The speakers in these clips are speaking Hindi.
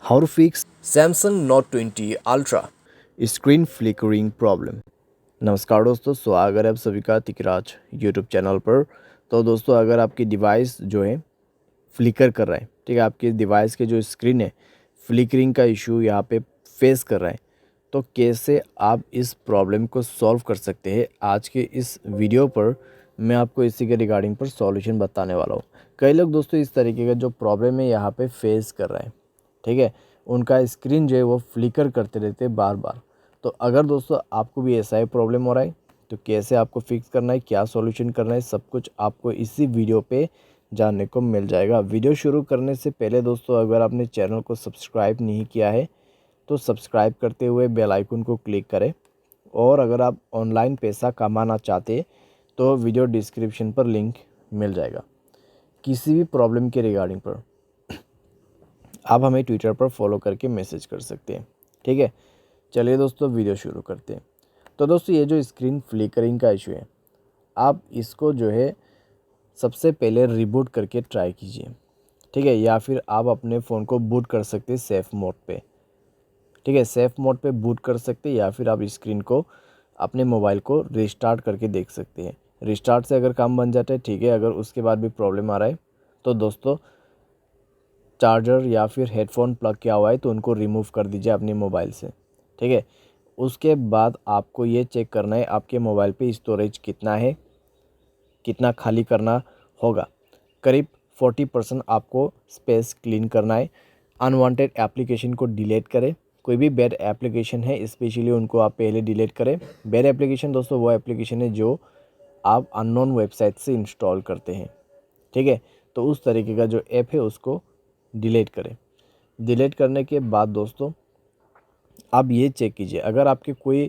How to fix Samsung Note 20 Ultra screen flickering problem. नमस्कार दोस्तों, स्वागत है आप सभी का तिकराज यूट्यूब चैनल पर। तो दोस्तों, अगर आपकी डिवाइस जो है फ्लिकर कर रहा है, ठीक है, आपके डिवाइस के जो स्क्रीन है फ्लिकरिंग का इशू यहाँ पे फेस कर रहा है, तो कैसे आप इस प्रॉब्लम को सॉल्व कर सकते हैं, आज के इस वीडियो पर मैं आपको इसी के रिगार्डिंग पर सॉल्यूशन बताने वाला हूँ। कई लोग दोस्तों इस तरीके का जो प्रॉब्लम है यहाँ पे फेस कर रहे हैं, ठीक है, उनका स्क्रीन जो है वो फ्लिकर करते रहते हैं बार बार। तो अगर दोस्तों आपको भी ऐसा ही प्रॉब्लम हो रहा है, तो कैसे आपको फिक्स करना है, क्या सॉल्यूशन करना है, सब कुछ आपको इसी वीडियो पे जानने को मिल जाएगा। वीडियो शुरू करने से पहले दोस्तों, अगर आपने चैनल को सब्सक्राइब नहीं किया है तो सब्सक्राइब करते हुए बेल आइकन को क्लिक करें। और अगर आप ऑनलाइन पैसा कमाना चाहते तो वीडियो डिस्क्रिप्शन पर लिंक मिल जाएगा। किसी भी प्रॉब्लम के रिगार्डिंग पर आप हमें ट्विटर पर फॉलो करके मैसेज कर सकते हैं, ठीक है। चलिए दोस्तों, वीडियो शुरू करते हैं। तो दोस्तों, ये जो स्क्रीन फ्लिकरिंग का इशू है, आप इसको जो है सबसे पहले रिबूट करके ट्राई कीजिए, ठीक है, या फिर आप अपने फ़ोन को बूट कर सकते हैं सेफ़ मोड पे, ठीक है, सेफ़ मोड पे बूट कर सकते हैं, या फिर आप स्क्रीन को अपने मोबाइल को रिस्टार्ट करके देख सकते हैं। रिस्टार्ट से अगर काम बन जाता है, ठीक है, अगर उसके बाद भी प्रॉब्लम आ रहा है तो दोस्तों चार्जर या फिर हेडफोन प्लग किया हुआ है तो उनको रिमूव कर दीजिए अपने मोबाइल से, ठीक है। उसके बाद आपको ये चेक करना है आपके मोबाइल पे स्टोरेज कितना है, कितना खाली करना होगा। करीब 40% आपको स्पेस क्लीन करना है। अनवांटेड एप्लीकेशन को डिलीट करें। कोई भी बैड एप्लीकेशन है स्पेशली उनको आप पहले डिलीट करें। बैड एप्लीकेशन दोस्तों वो एप्लीकेशन है जो आप अननोन वेबसाइट से इंस्टॉल करते हैं, ठीक है। तो उस तरीके का जो ऐप है उसको डिलीट करें। डिलीट करने के बाद दोस्तों आप ये चेक कीजिए, अगर आपके कोई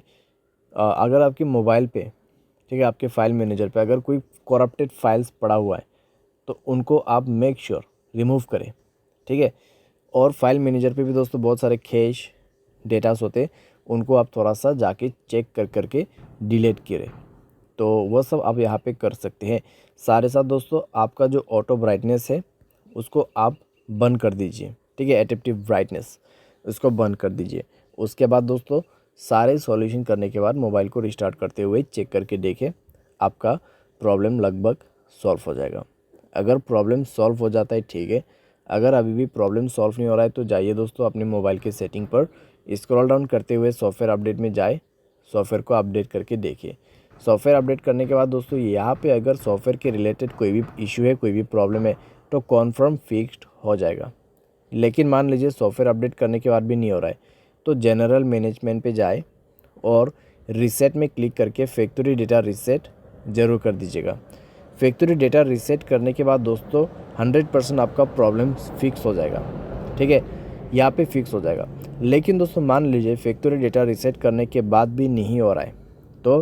अगर आपके मोबाइल पे, ठीक है, आपके फाइल मैनेजर पे अगर कोई करप्टेड फाइल्स पड़ा हुआ है तो उनको आप मेक श्योर रिमूव करें, ठीक है। और फाइल मैनेजर पे भी दोस्तों बहुत सारे कैश डेटास होते हैं, उनको आप थोड़ा सा जाके चेक कर करके डिलीट करें। तो वह सब आप यहाँ पे कर सकते हैं। सारे साथ दोस्तों आपका जो ऑटो ब्राइटनेस है उसको आप बंद कर दीजिए, ठीक है, एडेप्टिव ब्राइटनेस उसको बंद कर दीजिए। उसके बाद दोस्तों सारे सॉल्यूशन करने के बाद मोबाइल को रिस्टार्ट करते हुए चेक करके देखें, आपका प्रॉब्लम लगभग सॉल्व हो जाएगा। अगर प्रॉब्लम सॉल्व हो जाता है, ठीक है, अगर अभी भी प्रॉब्लम सॉल्व नहीं हो रहा है तो जाइए दोस्तों अपने मोबाइल के सेटिंग पर स्क्रॉल डाउन करते हुए सॉफ्टवेयर अपडेट में जाए, सॉफ्टवेयर को अपडेट करके देखिए। सॉफ्टवेयर अपडेट करने के बाद दोस्तों यहाँ पे अगर सॉफ्टवेयर के रिलेटेड कोई भी इशू है, कोई भी प्रॉब्लम है तो कॉन्फर्म फिक्स्ड हो जाएगा। लेकिन मान लीजिए सॉफ्टवेयर अपडेट करने के बाद भी नहीं हो रहा है तो जनरल मैनेजमेंट पे जाए और रीसेट में क्लिक करके फैक्ट्री डेटा रीसेट ज़रूर कर दीजिएगा। फैक्ट्री डेटा रीसेट करने के बाद दोस्तों 100% आपका प्रॉब्लम फिक्स हो जाएगा, ठीक है, यहाँ पे फिक्स हो जाएगा। लेकिन दोस्तों मान लीजिए फैक्ट्री डेटा रीसेट करने के बाद भी नहीं हो रहा है तो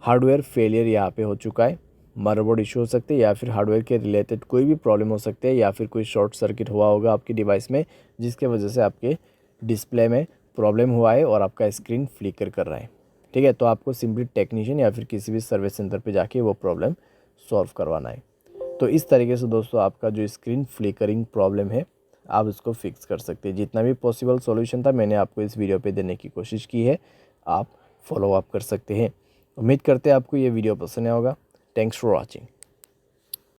हार्डवेयर फेलियर यहाँ पे हो चुका है, मदरबोर्ड इशू हो सकते हैं, या फिर हार्डवेयर के रिलेटेड कोई भी प्रॉब्लम हो सकती है, या फिर कोई शॉर्ट सर्किट हुआ होगा आपकी डिवाइस में जिसके वजह से आपके डिस्प्ले में प्रॉब्लम हुआ है और आपका स्क्रीन फ्लिकर कर रहा है, ठीक है। तो आपको सिंपली टेक्नीशियन या फिर किसी भी सर्विस सेंटर पे जाके वो प्रॉब्लम सॉल्व करवाना है। तो इस तरीके से दोस्तों आपका जो स्क्रीन फ्लिकरिंग प्रॉब्लम है आप इसको फिक्स कर सकते हैं। जितना भी पॉसिबल सॉल्यूशन था मैंने आपको इस वीडियो पे देने की कोशिश की है, आप फॉलो अप कर सकते हैं। उम्मीद करते हैं आपको ये वीडियो पसंद आया होगा। Thanks for watching.